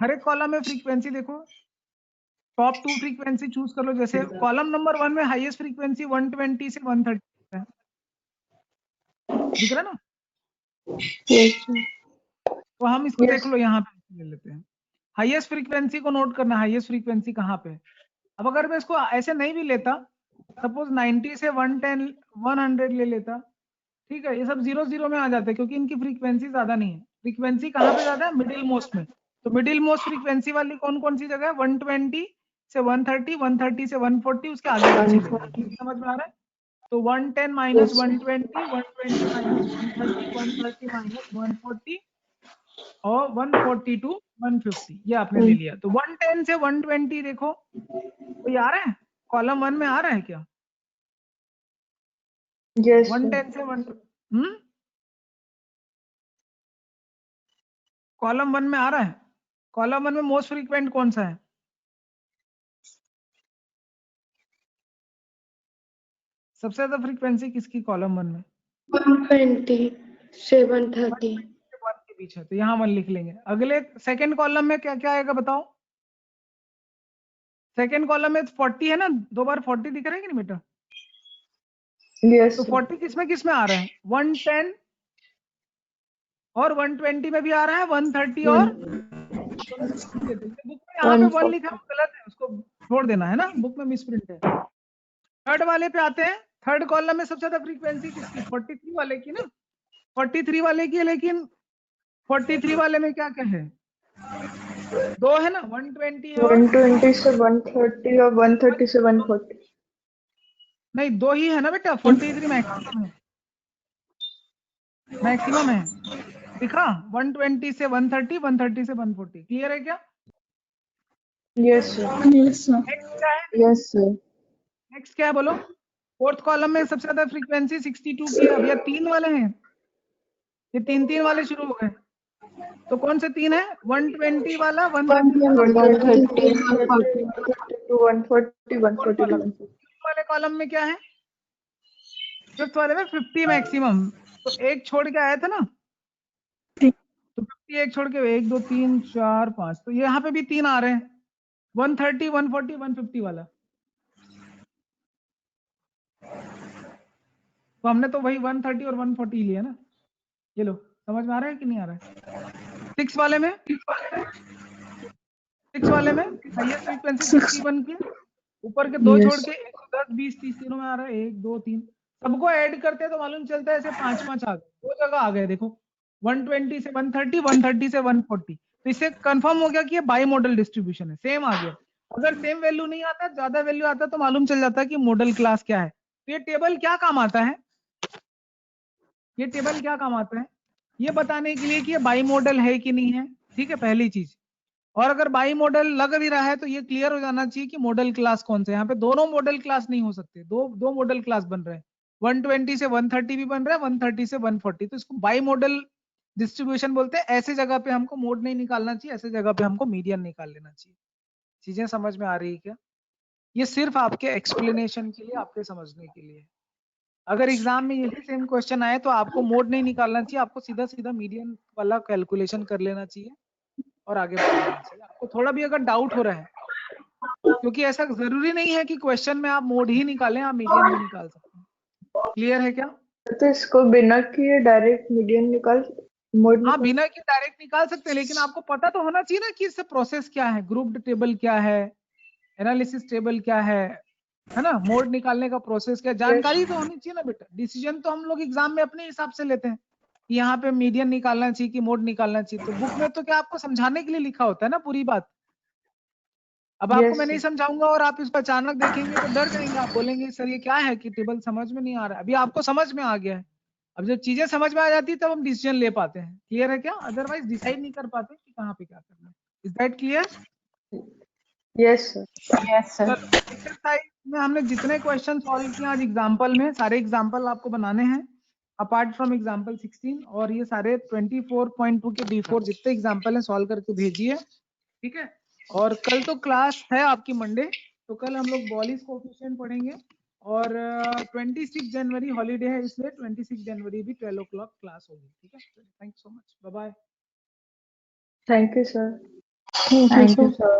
B: हर एक कॉलम में फ्रीक्वेंसी देखो, टॉप 2 फ्रीक्वेंसी चूज कर लो। जैसे कॉलम नंबर 1 में हाईएस्ट फ्रीक्वेंसी 120 से 130 है, दिख रहा है ना?
E: Yes, sir.
B: तो हम इसको
C: Yes.
B: देख लो, यहाँ पे ले लेते हैं। हाईएस्ट फ्रीक्वेंसी को नोट करना, हाईएस्ट फ्रीक्वेंसी कहाँ पे है। अब अगर मैं इसको ऐसे नहीं भी लेता, सपोज 90 से 110, 100 ले लेता, ठीक है। ये सब 0 0 में आ जाते हैं क्योंकि इनकी फ्रीक्वेंसी ज्यादा नहीं है। फ्रीक्वेंसी कहाँ पे ज्यादा है? मिडिल मोस्ट में। तो मिडिल मोस्ट फ्रीक्वेंसी वाली कौन कौन सी जगह है? 120 से 130, 130 से 140, उसके आगे पीछे ले लेंगे। समझ में आ रहा है? तो 110 माइनस 120, 120 माइनस 130, 130 माइनस 140 और 140 टू 150, ये आपने ले लिया। तो 110 से 120 देखो, कोई आ रहा है? कॉलम 1 में आ रहा है क्या?
C: Yes, sir.
B: 110 से 1, कॉलम 1 में आ रहा है? कॉलम 1 में मोस्ट फ्रीक्वेंट कौन सा है? सबसे ज्यादा फ्रीक्वेंसी किसकी कॉलम 1 में?
D: 120 से 130।
B: 1 के बीच है, तो यहाँ 1 लिख लेंगे। अगले सेकंड कॉलम में क्या क्या आएगा बताओ? सेकेंड कॉलम में 40 है ना, 2 बार 40 दिख रहा है कि नहीं बेटा?
C: Yes,
B: तो
C: sir.
B: 40 किसमें आ रहा है? 110 और 120 में भी आ रहा है, 130 और बुक में यहाँ पे 1 लिखा है वो गलत है, उसको छोड़ देना है ना, बुक में मिसप्रिंट है। थर्ड वाले पे आते हैं। थर्ड कॉलम में सबसे ज्यादा फ्रीक्वेंसी किसकी? 43 वाले की ना, 43 वाले की है, लेकिन 43 वाले में क्या क्या है? 2 है ना, 120 और
C: 120 से 130 और 130 से 140.
B: नहीं, 2 ही है ना बेटा, 43 मैक्सिमम है, मैक्सिमम है दिखा, 120 से 130, 130 से 140। क्लियर है क्या?
C: Yes, sir.
F: Yes, sir.
B: Next क्या है?
G: Yes, sir.
B: नेक्स्ट क्या है बोलो? फोर्थ कॉलम में सबसे ज्यादा फ्रीक्वेंसी 62 की है। अब ये 3 वाले हैं, ये 3 वाले शुरू हो गए, तो कौन से 3 है? 120 वाला, 130 वाला,
C: 130, 132, 140, 141.
B: वाले कॉलम में क्या है? फिफ्थ वाले में 50 मैक्सिमम। तो एक छोड़ के आया था ना, तो 50 एक छोड़ के 1 2 3 4 5, तो यहाँ पे भी 3 आ रहे हैं, 130, 140, 150 वाला। तो हमने तो वही 130 और 140 लिया ना। ये लो, समझ में आ रहा है कि नहीं आ रहा है? 6 वाले में हाईएस्ट फ्रीक्वेंसी 61 की, ऊपर के 2 छोड़ के 110, 20, 30 तीनों में आ रहा है, 1 2 3, सबको ऐड करते हैं तो मालूम चलता है ऐसे 5 आ गए, 2 जगह आ गए। देखो 120 से 130, 130 से 140, तो इससे कंफर्म हो गया कि ये बाई मॉडल डिस्ट्रीब्यूशन है, सेम आ गया। अगर सेम वैल्यू नहीं आता, ज्यादा वैल्यू आता, तो मालूम चल जाता है कि मॉडल क्लास क्या है। तो ये टेबल क्या काम आता है? ये टेबल क्या काम आता है? ये बताने के लिए कि ये बाई मॉडल है कि नहीं है, ठीक है, पहली चीज। और अगर बाई मॉडल लग भी रहा है तो ये क्लियर हो जाना चाहिए कि मॉडल क्लास कौन से। यहाँ पे दोनों मॉडल क्लास नहीं हो सकते, दो मॉडल क्लास बन रहे हैं, 120 से 130 भी बन रहा है, 130 से 140, तो इसको बाई मॉडल डिस्ट्रीब्यूशन बोलते हैं। ऐसे जगह पे हमको मोड नहीं निकालना चाहिए, ऐसे जगह पे हमको मीडियन निकाल लेना चाहिए। चीजें समझ में आ रही है क्या? ये सिर्फ आपके एक्सप्लेनेशन के लिए, आपके समझने के लिए। अगर एग्जाम में यही सेम क्वेश्चन आए तो आपको मोड नहीं निकालना चाहिए, आपको सीधा सीधा मीडियन वाला कैलकुलेशन कर लेना चाहिए और आगे बढ़ना चाहिए। आपको थोड़ा भी अगर डाउट हो रहा है, क्योंकि ऐसा जरूरी नहीं है कि क्वेश्चन में आप मोड ही निकालें, आप मीडियन भी निकाल सकते हैं। क्लियर है क्या?
C: तो इसको बिना किए डायरेक्ट मीडियन निकाल, मोड
B: हाँ,
C: निकाल.
B: बिना कि डायरेक्ट निकाल सकते हैं, लेकिन आपको पता तो होना चाहिए ना कि इससे प्रोसेस क्या है, ग्रुप्ड टेबल क्या है, एनालिसिस टेबल क्या है ना, मोड निकालने का प्रोसेस क्या, जानकारी तो होनी चाहिए ना बेटा। डिसीजन तो हम लोग एग्जाम में अपने हिसाब से लेते हैं कि यहाँ पे मीडियन निकालना चाहिए कि मोड निकालना चाहिए, तो बुक में तो क्या आपको समझाने के लिए लिखा होता है ना पूरी बात। अब आपको मैं नहीं समझाऊंगा और आप इसको अचानक देखेंगे तो डर जाएंगे, आप बोलेंगे सर ये क्या है कि टेबल समझ में नहीं आ रहा है। अभी आपको समझ में आ गया है, अब जब चीजें समझ में आ जाती है तब हम डिसीजन ले पाते हैं। क्लियर है क्या? अदरवाइज डिसाइड नहीं कर पाते कि कहाँ पे क्या करना है। Is that clear?
C: Yes, sir.
G: Yes, sir.
B: Exercise में हमने जितने क्वेश्चन सॉल्व किए आज एग्जाम्पल में, सारे एग्जाम्पल आपको बनाने हैं अपार्ट फ्रॉम एग्जाम्पल 16, और ये सारे 24.2 के D4 जितने एग्जाम्पल हैं सॉल्व करके भेजिए, ठीक है। और कल तो क्लास है आपकी मंडे, तो कल हम लोग बॉलिस कोएफिशिएंट पढ़ेंगे, और 26 जनवरी हॉलीडे है, इसलिए 26 जनवरी भी 12 o'clock क्लास होगी, ठीक है। Thank you so much, bye bye.
C: Thank you, sir.
G: Thank you, sir.